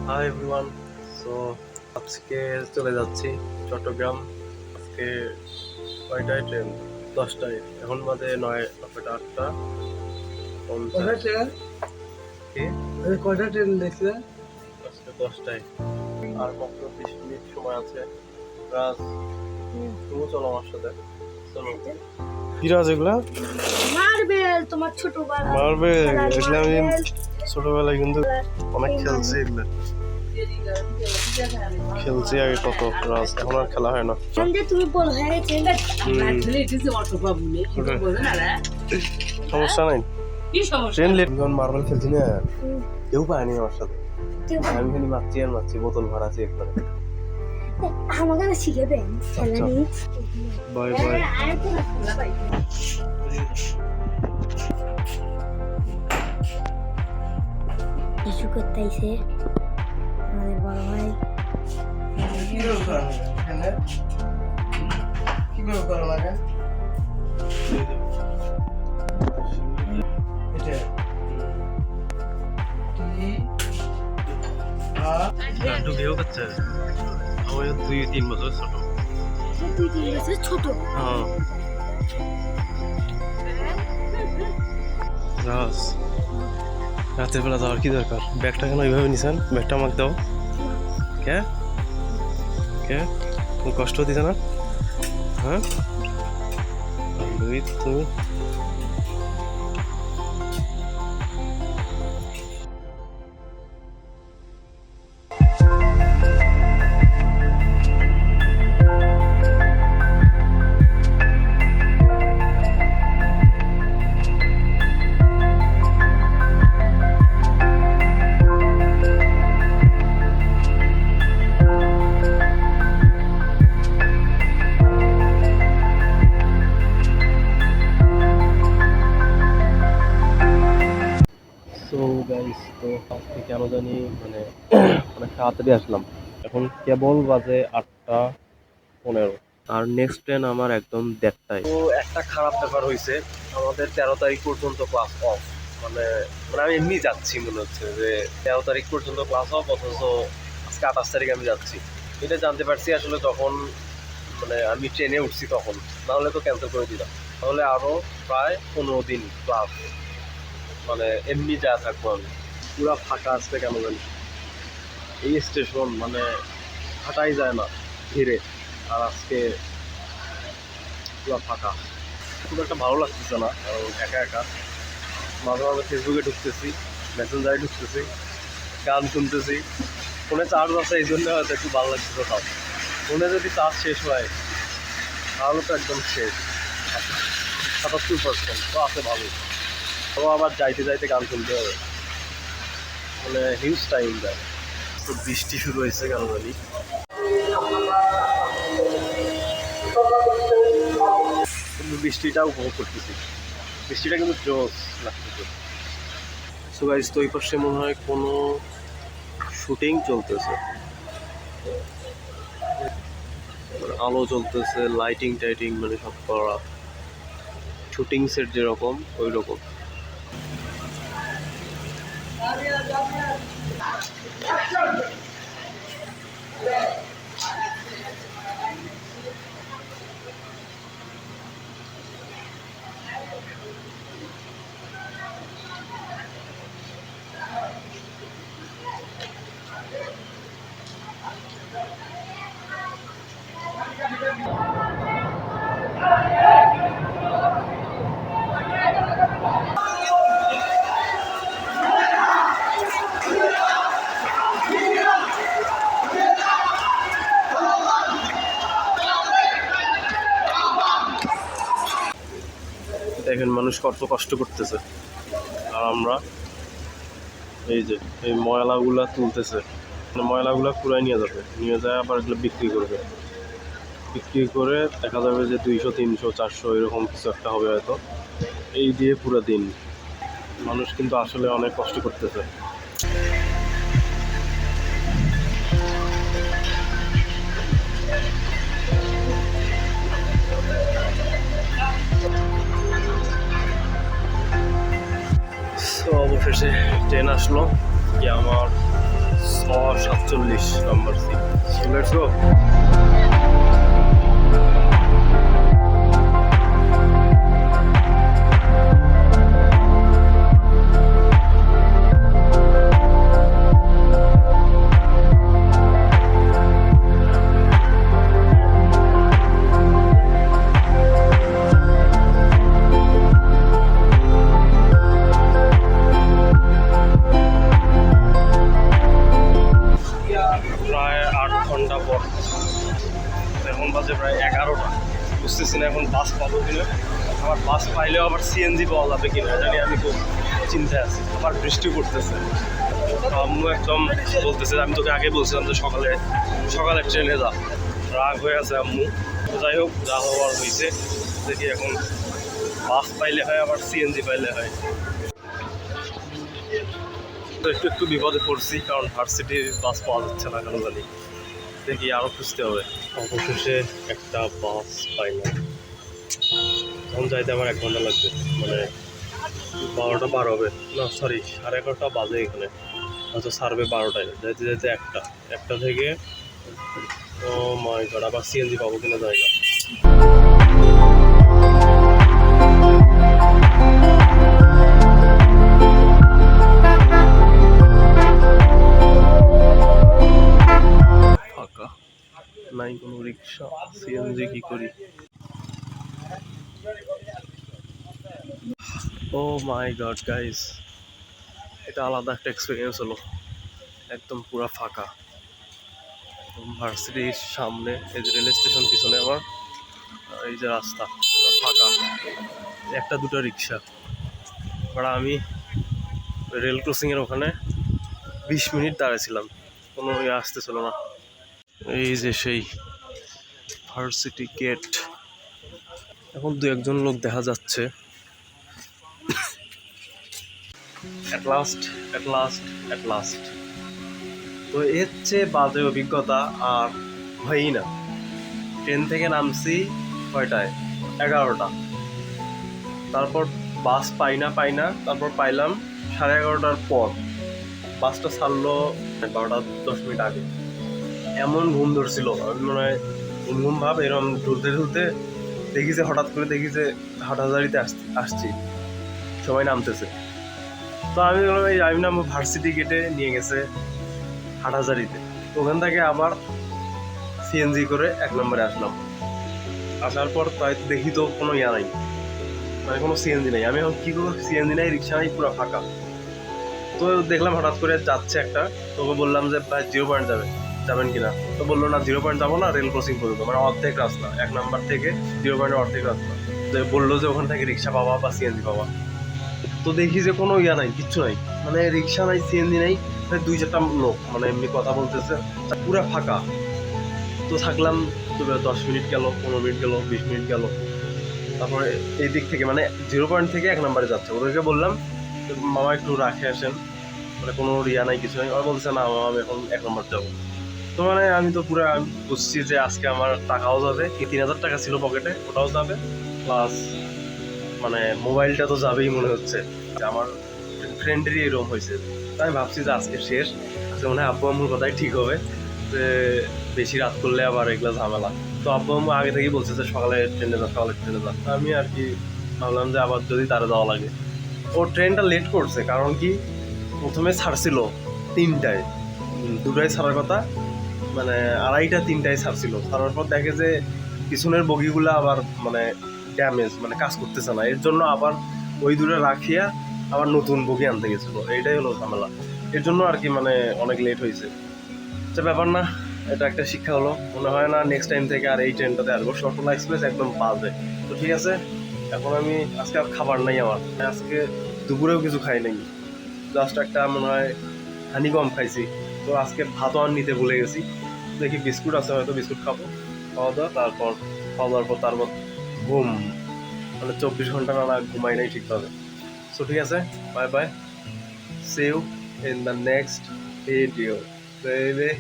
Hi everyone. So আজকে চলে যাচ্ছি চট্টগ্রাম। আজকে কয়টায় ট্রেন? 10টায়। এখন বাজে 9টা 8টা 50। কয়টা ট্রেন দেখলে? আজকে 10টায়। আর মাত্র 20 মিনিট সময় আছে। রাজ, তুমি চলো আমার সাথে। চলো। কি রাজ এগুলা? মার্বেল, তোমার ছোটবেলা মার্বেল। খেলার এগুলা আমি মার্বেল। ছোটবেলায় কিন্তু অনেক খেলছি এগুলা। খেলছি আগে কত, রাজ এখন আর খেলা হয় না। এখন যে তুমি বড় হয়ে গেছে সমস্যা নাই। Train late. মার্বেল খেলছি না, কেউ পায়নি আমার সাথে। আমি খালি মারছি আর মারছি, বোতল ভরাছি একবারে। আমাকে না শিখেবেন খেলা নেই। Bye bye. কিছু করতে আইছে আমাদের বড় ভাই। লাড্ডু বিয়ে করছে, আমার 2-3 বছর ছোট। 2-3 বছর ছোট। হ্যাঁ রাজ, রাতের বেলা যাওয়ার কি দরকার? ব্যাগটা কেন এইভাবে নিছেন? ব্যাগটা আমাকে দাও। কে কে তুমি কষ্ট দিছে না? হ্যাঁ তুমি সো গাইস, তো আজকে কেন জানি অনেক তাড়াতাড়ি আসলাম। এখন কেবল বাজে 8টা 15, আর নেক্সট ট্রেন আমার একদম 1:30টায়। তো একটা খারাপ ব্যাপার হয়েছে, আমাদের 13 তারিখ পর্যন্ত ক্লাস অফ। মানে মানে আমি এমনি যাচ্ছি, মনে হচ্ছে যে 13 তারিখ পর্যন্ত ক্লাস অফ, অথচ আজকে 28 তারিখ আমি যাচ্ছি। এটা জানতে পারছি আসলে যখন আমি ট্রেনে উঠছি তখন, নাহলে তো ক্যান্সেল করে দিলাম। তাহলে আরও প্রায় 15 দিন ক্লাস এমনি যা থাকবো আমি। পুরা ফাঁকা আসছে কেন জানি এই স্টেশন, হাঁটাই যায় না ধীরে। আর আজকে পুরা ফাঁকা, খুব একটা ভালো লাগতেছে না, কারণ একা একা। মাঝে মাঝে ফেসবুকে ঢুকতেছি, মেসেঞ্জারে ঢুকতেছি, গান শুনতেছি। ফোনে চার্জ আছে, এই জন্য হয়তো একটু ভালো লাগতেছে। তাও ফোনে যদি চার্জ শেষ হয় তাহলে তো একদম শেষ। 77% তো আছে ভালোই। তো আবার যাইতে যাইতে গান শুনতে হবে, হিউজ টাইম যায়। তো বৃষ্টি শুরু হয়েছে কেন জানি, কিন্তু বৃষ্টিটা উপভোগ করতেছি। বৃষ্টিটা কিন্তু জোস লাগতেছে। সো গাইস, তো এই পাশে মনে হয় কোনো শুটিং চলতেছে, আলো চলতেছে, লাইটিং টাইটিং সব করা, শুটিং সেট যেরকম ওই রকম। দেখেন মানুষ কত কষ্ট করতেছে, আর আমরা এই যে এই ময়লাগুলা তুলতেছে। ময়লাগুলা কুড়াই নিয়ে যাবে, নিয়ে যায় আবার এগুলো বিক্রি করবে। বিক্রি করে দেখা যাবে যে 200 300 400 এরকম কিছু একটা হবে হয়তো। এই দিয়ে পুরো দিন মানুষ কিন্তু আসলে অনেক কষ্ট করতেছে। তো অবশেষে ট্রেন আসলো, কি আমার 647 নাম্বার সিট। Let's go. প্রায় 8 ঘন্টা পর, এখন বাজে প্রায় 11টা। বুঝতেছি না এখন বাস পাবো কিনা। আমার বাস পাইলেও আবার সিএনজি পাওয়া যাবে কিনা এটা নিয়ে আমি খুব চিন্তায় আছি। আবার বৃষ্টি পড়তেছে। আম্মু একদম বলতেছে, আমি তোকে আগে বলছিলাম যে সকালে ট্রেনে যা। রাগ হয়ে আছে আম্মু। তো যাই হোক, যা হওয়ার হয়েছে। দেখি এখন বাস পাইলে হয়, আবার সিএনজি পাইলে হয়। তো একটু বিপদে পড়ছি, কারণ ভার্সিটির বাস পাওয়া যাচ্ছে না কেন জানি। দেখি আরও খুঁজতে হবে। অবশেষে একটা বাস পাইলাম। তখন যাইতে আমার 1 ঘন্টা লাগবে, মানে 12টা পার হবে না, সরি 11:30 বাজে এখানে। হয়তো সার্ভে 12টায়, যাইতে যাইতে একটা থেকে। ও মাই গড, আবার সিএনজি পাবো কিনা যায় না। ফাঁকা, নাই কোনো রিক্সা। সিএনজি কি করি? ও মাই গড গাইস, এটা আলাদা একটা এক্সপিরিয়েন্স হলো। একদম পুরা ফাঁকা। ভার্সিটির সামনে, এই যে রেল স্টেশন পিছনে আমার, এই যে রাস্তা পুরো ফাঁকা। একটা দুটো রিক্সা। আর আমি রেল ক্রসিংয়ের ওখানে 20 মিনিট দাঁড়িয়েছিলাম, কোনো আসতেছিল না। এই যে সেই ভার্সিটি গেট। এখন 2-1 লোক দেখা যাচ্ছে। At last. তো এর চেয়ে বাজে অভিজ্ঞতা আর হয়ই না। ট্রেন থেকে নামছি কয়টায়? 11টা। তারপর বাস পাই না, তারপর পাইলাম 11:30টার পর। বাসটা ছাড়লো 12:10 আগে। এমন ঘুম ধরছিল, আমি মনে হয় ঘুম ভাব এরকম ঢুলতে হঠাৎ করে দেখি যে হাটহাজারিতে আসছি, সবাই নামতেছে। তো আমি বললাম আমি নামবো ভার্সিটি গেটে, নিয়ে গেছে হাটহাজারিতে। ওখান থেকে আবার সিএনজি করে 1 নম্বরে আসলাম। আসার পর তাই দেখি তো কোনো নাই, মানে কোনো সিএনজি নেই। আমি এখন কী করবো, সিএনজি নাই, রিক্সা নাই, পুরো ফাঁকা। তো দেখলাম হঠাৎ করে যাচ্ছে একটা। তোকে বললাম যে প্রায় 0 পয়েন্ট যাবেন কিনা। তো বললো না, 0 পয়েন্ট যাবো না, রেল ক্রসিং পর্যন্ত, মানে অর্ধেক রাস্তা, 1 নম্বর থেকে 0 পয়েন্টের অর্ধেক রাস্তা। তো বললো যে ওখান থেকে রিক্সা পাবা বা সিএনজি পাবা। তো দেখি যে কোনো নাই, কিচ্ছু নাই, মানে রিক্সা নাই, সিএনজি নাই। 2-4টা লোক মানে এমনি কথা বলতেছে, পুরো ফাঁকা। তো থাকলাম 10 মিনিট গেল, 15 মিনিট গেল, 20 মিনিট গেল। তারপরে এই দিক থেকে মানে 0 পয়েন্ট থেকে 1 নম্বরে যাচ্ছে। ওদেরকে বললাম মামা একটু রাখে আসেন, মানে কোনো নাই, কিছু নেই। ওরা বলছে না মামা, আমি এখন 1 নম্বর যাবো। তো মানে আমি তো পুরো বুঝছি যে আজকে আমার টাকাও যাবে, 3000 টাকা ছিল পকেটে, ওটাও যাবে, প্লাস মানে মোবাইলটা তো যাবেই মনে হচ্ছে। আমার ফ্রেন্ডেরই এরকম হয়েছে। তাই ভাবছি যে আজকে শেষ, আজকে মনে হয় আব্বু আম্মুর কথাই ঠিক হবে, যে বেশি রাত করলে আবার এগুলো ঝামেলা। তো আব্বু আম্মু আগে থেকেই বলছে যে সকালে ট্রেনে যা। আমি আর কি ভাবলাম যে আবার যদি তারা যাওয়া লাগে। ও ট্রেনটা লেট করছে, কারণ কি প্রথমে ছাড়ছিল 3টায়, 2টায় ছাড়ার কথা, মানে 2:30-3টায় ছাড়ছিল। ছাড়ার পর দেখে যে পিছনের বগিগুলো আবার মানে ড্যামেজ, মানে কাজ করতেছে না। এর জন্য আবার ওই দূরে রাখিয়া আবার নতুন বগি আনতে গেছিলো। এইটাই হলো ঝামেলা। এর জন্য আর কি মানে অনেক লেট হয়েছে। এটা ব্যাপার না, এটা একটা শিক্ষা হলো। মনে হয় না নেক্সট টাইম থেকে আর এই ট্রেনটাতে আসবো। শর্টলা এক্সপ্রেস একদম বাজে। তো ঠিক আছে, এখন আমি আজকে আর খাবার নাই আমার, আজকে দুপুরেও কিছু খাই নাই, জাস্ট একটা মনে হয় হানিকম খাইছি। তো আজকে ভাতও আর নিতে ভুলে গেছি। দেখি বিস্কুট আছে, হয়তো বিস্কুট খাবো, খাওয়া দাওয়া। খাওয়া দাওয়ার পর তারপর ঘুম, মানে 24 ঘন্টা না ঘুমাই নাই ঠিকভাবে। সো ঠিক আছে, bye bye, see you in the next video baby.